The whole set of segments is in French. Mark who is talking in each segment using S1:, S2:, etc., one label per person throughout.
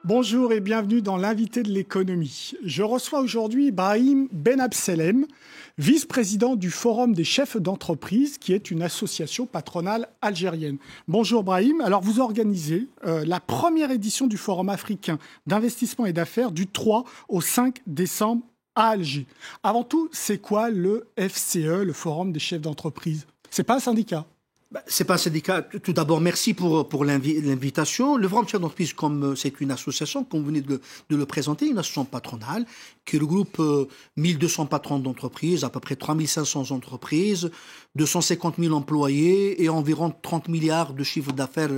S1: Bonjour et bienvenue dans l'invité de l'économie. Je reçois aujourd'hui Brahim Benabselem, vice-président du Forum des chefs d'entreprise, qui est une association patronale algérienne. Bonjour Brahim. Alors vous organisez la première édition du Forum africain d'investissement et d'affaires du 3 au 5 décembre à Alger. Avant tout, c'est quoi le FCE, le Forum des chefs d'entreprise? C'est pas un syndicat?
S2: C'est pas un syndicat. Tout d'abord, merci pour l'invitation. Le Forum des chefs d'entreprise, comme c'est une association, comme vous venez de le présenter, une association patronale qui regroupe 1200 patrons d'entreprises, à peu près 3500 entreprises, 250 000 employés et environ 30 milliards de chiffre d'affaires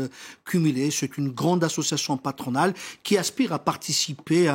S2: cumulés. C'est une grande association patronale qui aspire à participer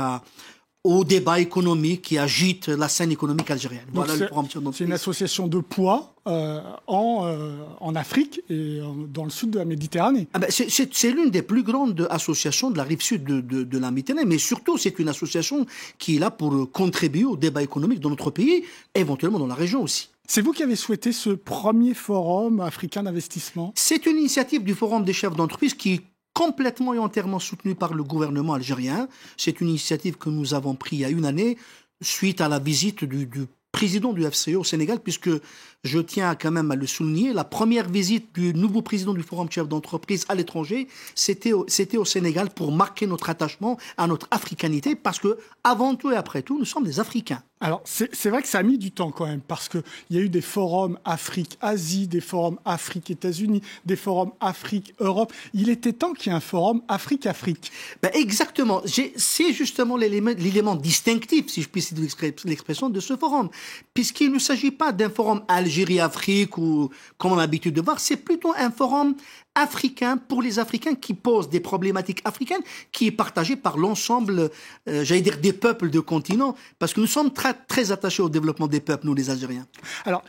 S2: au débat économique qui agite la scène économique algérienne.
S1: Donc voilà, c'est une association de poids en Afrique et dans le sud de la Méditerranée.
S2: C'est l'une des plus grandes associations de la rive sud de la Méditerranée, mais surtout c'est une association qui est là pour contribuer au débat économique dans notre pays, éventuellement dans la région aussi.
S1: C'est vous qui avez souhaité ce premier forum africain d'investissement?
S2: C'est une initiative du Forum des chefs d'entreprise qui complètement et entièrement soutenu par le gouvernement algérien. C'est une initiative que nous avons prise il y a une année, suite à la visite du président du FCE au Sénégal, puisque je tiens quand même à le souligner, la première visite du nouveau président du Forum chef d'entreprise à l'étranger, c'était au Sénégal pour marquer notre attachement à notre africanité, parce que avant tout et après tout, nous sommes des Africains.
S1: Alors, c'est vrai que ça a mis du temps quand même, parce qu'il y a eu des forums Afrique-Asie, des forums Afrique-États-Unis, des forums Afrique-Europe. Il était temps qu'il y ait un forum Afrique-Afrique.
S2: Exactement. C'est justement l'élément distinctif, si je puis citer l'expression, de ce forum. Puisqu'il ne s'agit pas d'un forum Algérie-Afrique, ou comme on a l'habitude de voir, c'est plutôt un forum africain pour les Africains qui pose des problématiques africaines qui est partagé par l'ensemble, des peuples de continent, parce que nous sommes très, très attachés au développement des peuples, nous les Algériens.
S1: Alors,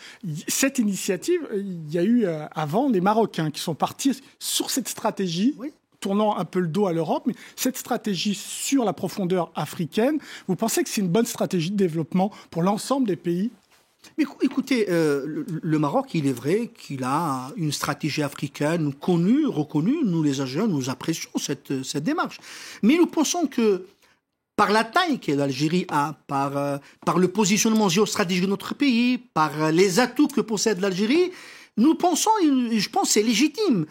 S1: cette initiative, il y a eu avant les Marocains qui sont partis sur cette stratégie. Oui. Tournant un peu le dos à l'Europe, mais cette stratégie sur la profondeur africaine, vous pensez que c'est une bonne stratégie de développement pour l'ensemble des pays?
S2: Mais écoutez, le Maroc, il est vrai qu'il a une stratégie africaine connue, reconnue. Nous, les Algériens, nous apprécions cette démarche. Mais nous pensons que par la taille que l'Algérie a, par le positionnement géostratégique de notre pays, par les atouts que possède l'Algérie, nous pensons, et je pense que c'est légitime,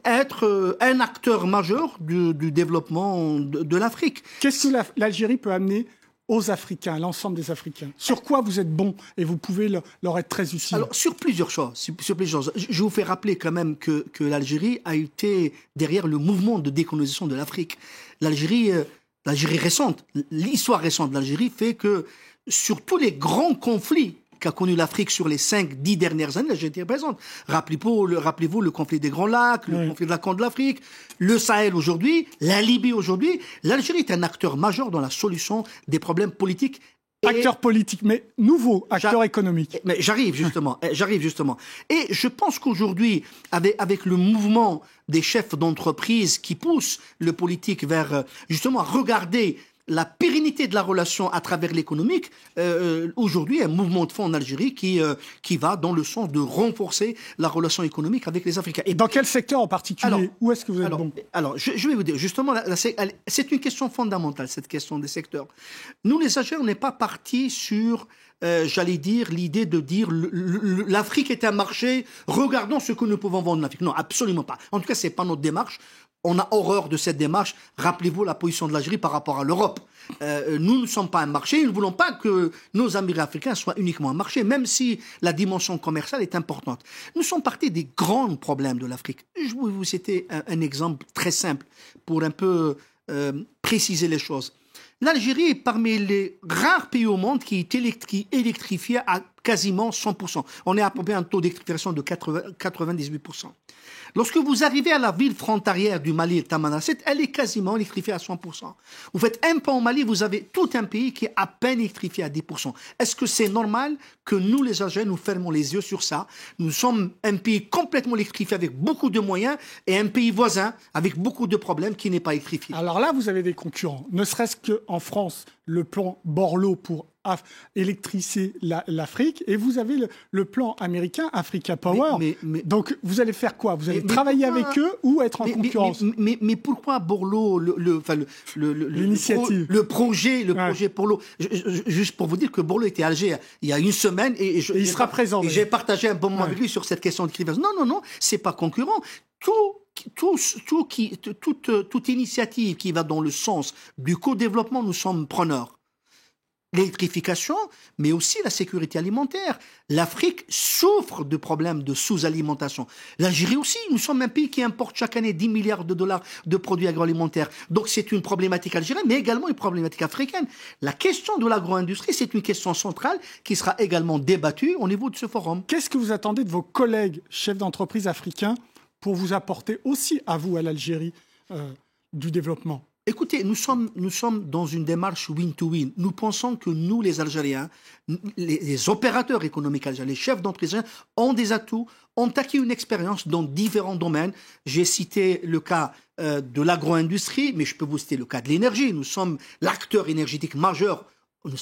S2: être un acteur majeur du développement de l'Afrique.
S1: Qu'est-ce que l'Algérie peut amener aux Africains, à l'ensemble des Africains? Sur quoi vous êtes bon et vous pouvez leur être très utile?
S2: Alors, sur plusieurs choses. Je vous fais rappeler quand même que l'Algérie a été derrière le mouvement de décolonisation de l'Afrique. L'Algérie récente, l'histoire récente de l'Algérie fait que sur tous les grands conflits qu'a connu l'Afrique sur les 5-10 dernières années, l'Algérie était présente. Rappelez-vous le conflit des Grands Lacs, le conflit de la Corne de l'Afrique, le Sahel aujourd'hui, la Libye aujourd'hui. L'Algérie est un acteur majeur dans la solution des problèmes politiques.
S1: Acteur politique, mais nouveau acteur économique.
S2: Mais j'arrive justement. Et je pense qu'aujourd'hui, avec le mouvement des chefs d'entreprise qui pousse le politique vers justement regarder la pérennité de la relation à travers l'économique, aujourd'hui, un mouvement de fond en Algérie qui va dans le sens de renforcer la relation économique avec les Africains.
S1: Et dans quel secteur en particulier? Où est-ce que vous êtes bon?
S2: Alors, je vais vous dire, justement, c'est une question fondamentale, cette question des secteurs. Nous, les Algériens, on n'est pas partis sur, l'idée de dire l'Afrique est un marché, regardons ce que nous pouvons vendre en Afrique. Non, absolument pas. En tout cas, c'est pas notre démarche. On a horreur de cette démarche. Rappelez-vous la position de l'Algérie par rapport à l'Europe. Nous ne sommes pas un marché. Nous ne voulons pas que nos amis africains soient uniquement un marché, même si la dimension commerciale est importante. Nous sommes partis des grands problèmes de l'Afrique. Je vais vous citer un exemple très simple pour un peu préciser les choses. L'Algérie est parmi les rares pays au monde qui est électrifié à quasiment 100%. On est à peu près un taux d'électrification de 98%. Lorsque vous arrivez à la ville frontalière du Mali, Tamanrasset, elle est quasiment électrifiée à 100%. Vous faites un pas au Mali, vous avez tout un pays qui est à peine électrifié à 10%. Est-ce que c'est normal que nous, les Algériens, nous fermons les yeux sur ça? Nous sommes un pays complètement électrifié avec beaucoup de moyens et un pays voisin avec beaucoup de problèmes qui n'est pas électrifié.
S1: Alors là, vous avez des concurrents. Ne serait-ce qu'en France, le plan Borloo pour électrifier l'Afrique. Et vous avez le plan américain Africa Power. Donc, vous allez faire quoi? Vous allez travailler avec eux ou être en concurrence?
S2: Mais pourquoi Borloo,
S1: l'initiative,
S2: le projet Borloo? Juste pour vous dire que Borloo était à Alger il y a une semaine et
S1: il sera présent.
S2: Et j'ai partagé un bon moment avec lui sur cette question de clivage. Non, c'est pas concurrent. Toute initiative qui va dans le sens du co-développement, nous sommes preneurs. L'électrification, mais aussi la sécurité alimentaire. L'Afrique souffre de problèmes de sous-alimentation. L'Algérie aussi, nous sommes un pays qui importe chaque année 10 milliards de dollars de produits agroalimentaires. Donc c'est une problématique algérienne, mais également une problématique africaine. La question de l'agro-industrie, c'est une question centrale qui sera également débattue au niveau de ce forum.
S1: Qu'est-ce que vous attendez de vos collègues chefs d'entreprise africains pour vous apporter aussi, à vous, à l'Algérie, du développement?
S2: Écoutez, nous sommes dans une démarche win-to-win. Nous pensons que nous, les Algériens, les opérateurs économiques algériens, les chefs d'entreprise ont des atouts, ont acquis une expérience dans différents domaines. J'ai cité le cas de l'agro-industrie, mais je peux vous citer le cas de l'énergie. Nous sommes l'acteur énergétique majeur.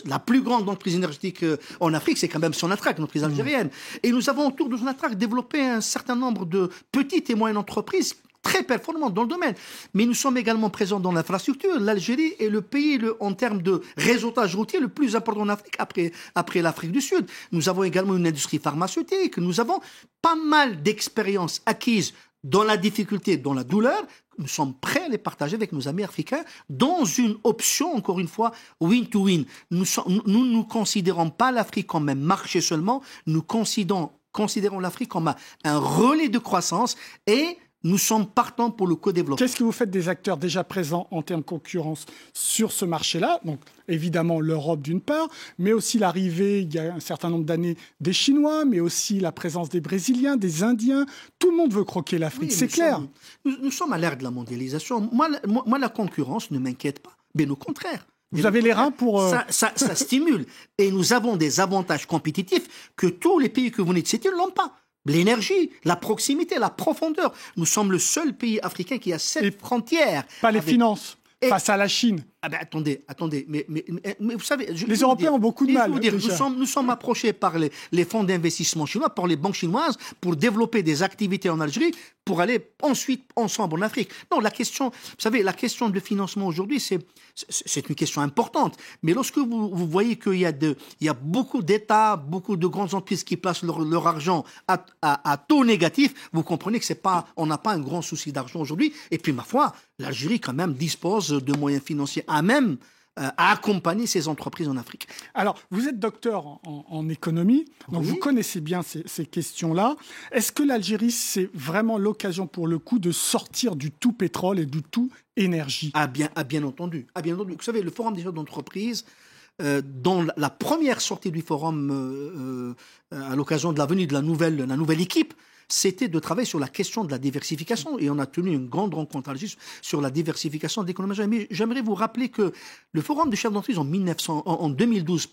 S2: La plus grande entreprise énergétique en Afrique, c'est quand même Sonatrach, l'entreprise algérienne. Et nous avons autour de Sonatrach développé un certain nombre de petites et moyennes entreprises très performantes dans le domaine. Mais nous sommes également présents dans l'infrastructure. L'Algérie est le pays, en termes de réseautage routier, le plus important en Afrique après l'Afrique du Sud. Nous avons également une industrie pharmaceutique. Nous avons pas mal d'expériences acquises dans la difficulté, dans la douleur. Nous sommes prêts à les partager avec nos amis africains dans une option, encore une fois, win-to-win. Nous ne considérons pas l'Afrique comme un marché seulement. Nous considérons l'Afrique comme un relais de croissance et nous sommes partants pour le co-développement.
S1: Qu'est-ce que vous faites des acteurs déjà présents en termes de concurrence sur ce marché-là? Donc, évidemment, l'Europe d'une part, mais aussi l'arrivée, il y a un certain nombre d'années, des Chinois, mais aussi la présence des Brésiliens, des Indiens. Tout le monde veut croquer l'Afrique, c'est clair.
S2: Nous sommes à l'ère de la mondialisation. Moi, la concurrence ne m'inquiète pas. Bien au contraire.
S1: Vous avez les reins pour...
S2: Ça stimule. Et nous avons des avantages compétitifs que tous les pays que vous venez de citer ne l'ont pas. L'énergie, la proximité, la profondeur. Nous sommes le seul pays africain qui a cette frontière.
S1: Pas les finances, face à la Chine.
S2: Ah ben attendez, mais vous savez...
S1: Les Européens ont beaucoup de mal.
S2: Nous sommes approchés par les fonds d'investissement chinois, par les banques chinoises, pour développer des activités en Algérie, pour aller ensuite ensemble en Afrique. Non, la question de financement aujourd'hui, c'est une question importante. Mais lorsque vous voyez qu'il y a beaucoup d'États, beaucoup de grandes entreprises qui placent leur argent à taux négatif, vous comprenez que on n'a pas un grand souci d'argent aujourd'hui. Et puis, ma foi, l'Algérie, quand même, dispose de moyens financiers à même à accompagner ces entreprises en Afrique.
S1: Alors, vous êtes docteur en économie, donc vous connaissez bien ces questions-là. Est-ce que l'Algérie, c'est vraiment l'occasion pour le coup de sortir du tout pétrole et du tout énergie?
S2: Bien entendu. Vous savez, le Forum des chefs d'entreprise, dans la première sortie du forum, à l'occasion de la venue de la nouvelle équipe, c'était de travailler sur la question de la diversification. Et on a tenu une grande rencontre sur la diversification de l'économie. Mais j'aimerais vous rappeler que le Forum des chefs d'entreprise en 2012,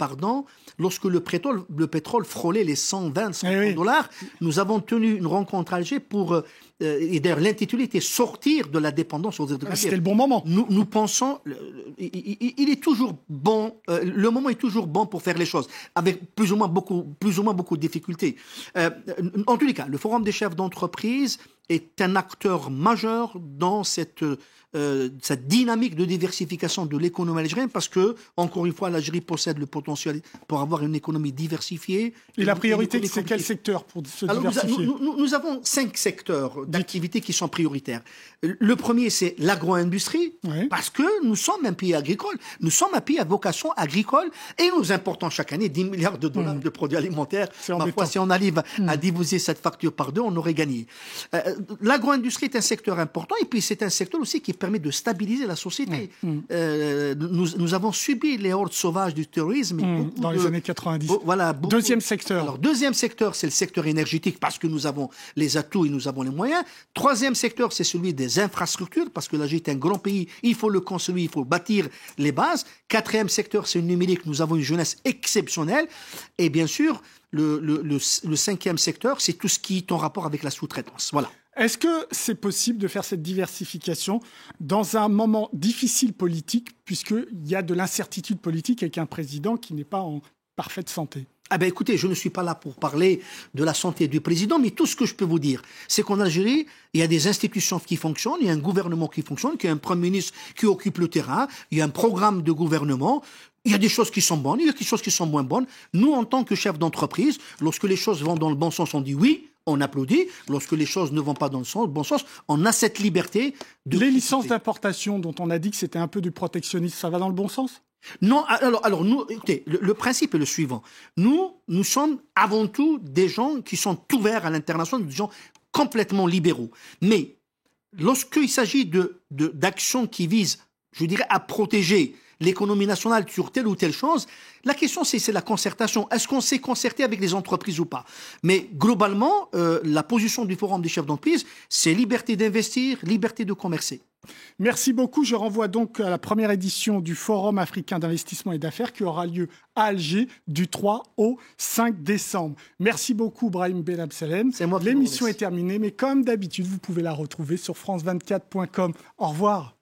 S2: lorsque le pétrole frôlait les 120 dollars, nous avons tenu une rencontre à Alger pour... et d'ailleurs, l'intitulé était « Sortir de la dépendance aux énergies ».
S1: C'était le bon moment.
S2: Nous pensons... Il est toujours bon... le moment est toujours bon pour faire les choses, avec plus ou moins beaucoup de difficultés. En tous les cas, le Forum des chefs d'entreprise est un acteur majeur dans cette dynamique de diversification de l'économie algérienne parce que, encore une fois, l'Algérie possède le potentiel pour avoir une économie diversifiée.
S1: Et la priorité, c'est quel secteur pour se diversifier?
S2: Nous avons 5 secteurs d'activité qui sont prioritaires. Le premier, c'est l'agro-industrie, parce que nous sommes un pays agricole. Nous sommes un pays à vocation agricole et nous importons chaque année 10 milliards de dollars de produits alimentaires. Ma foi, si on arrive à diviser cette facture par 2, on aurait gagné. L'agro-industrie est un secteur important et puis c'est un secteur aussi qui permet de stabiliser la société. Nous avons subi les hordes sauvages du terrorisme.
S1: Dans les années 90. Deuxième secteur.
S2: Alors, deuxième secteur, c'est le secteur énergétique parce que nous avons les atouts et nous avons les moyens. Troisième secteur, c'est celui des infrastructures parce que l'Algérie est un grand pays. Il faut le construire, il faut bâtir les bases. Quatrième secteur, c'est le numérique. Nous avons une jeunesse exceptionnelle. Et bien sûr, le cinquième secteur, c'est tout ce qui est en rapport avec la sous-traitance. Voilà.
S1: Est-ce que c'est possible de faire cette diversification dans un moment difficile politique, puisqu'il y a de l'incertitude politique avec un président qui n'est pas en parfaite santé?
S2: Ah ben écoutez, je ne suis pas là pour parler de la santé du président, mais tout ce que je peux vous dire, c'est qu'en Algérie, il y a des institutions qui fonctionnent, il y a un gouvernement qui fonctionne, il y a un Premier ministre qui occupe le terrain, il y a un programme de gouvernement. Il y a des choses qui sont bonnes, il y a des choses qui sont moins bonnes. Nous, en tant que chef d'entreprise, lorsque les choses vont dans le bon sens, on dit oui, on applaudit. Lorsque les choses ne vont pas dans le bon sens, on a cette liberté de...
S1: Les licences d'importation dont on a dit que c'était un peu du protectionnisme, ça va dans le bon sens?
S2: Non, alors nous, écoutez, le principe est le suivant. Nous sommes avant tout des gens qui sont ouverts à l'international, des gens complètement libéraux. Mais lorsqu'il s'agit d'actions qui visent, je dirais, à protéger l'économie nationale sur telle ou telle chose, la question c'est la concertation. Est-ce qu'on s'est concerté avec les entreprises ou pas? Mais globalement, la position du Forum des chefs d'entreprise, c'est liberté d'investir, liberté de commercer.
S1: Merci beaucoup. Je renvoie donc à la première édition du Forum africain d'investissement et d'affaires qui aura lieu à Alger du 3 au 5 décembre. Merci beaucoup, Brahim Ben Abselem.
S2: C'est moi qui
S1: L'émission est terminée, mais comme d'habitude, vous pouvez la retrouver sur france24.com. Au revoir.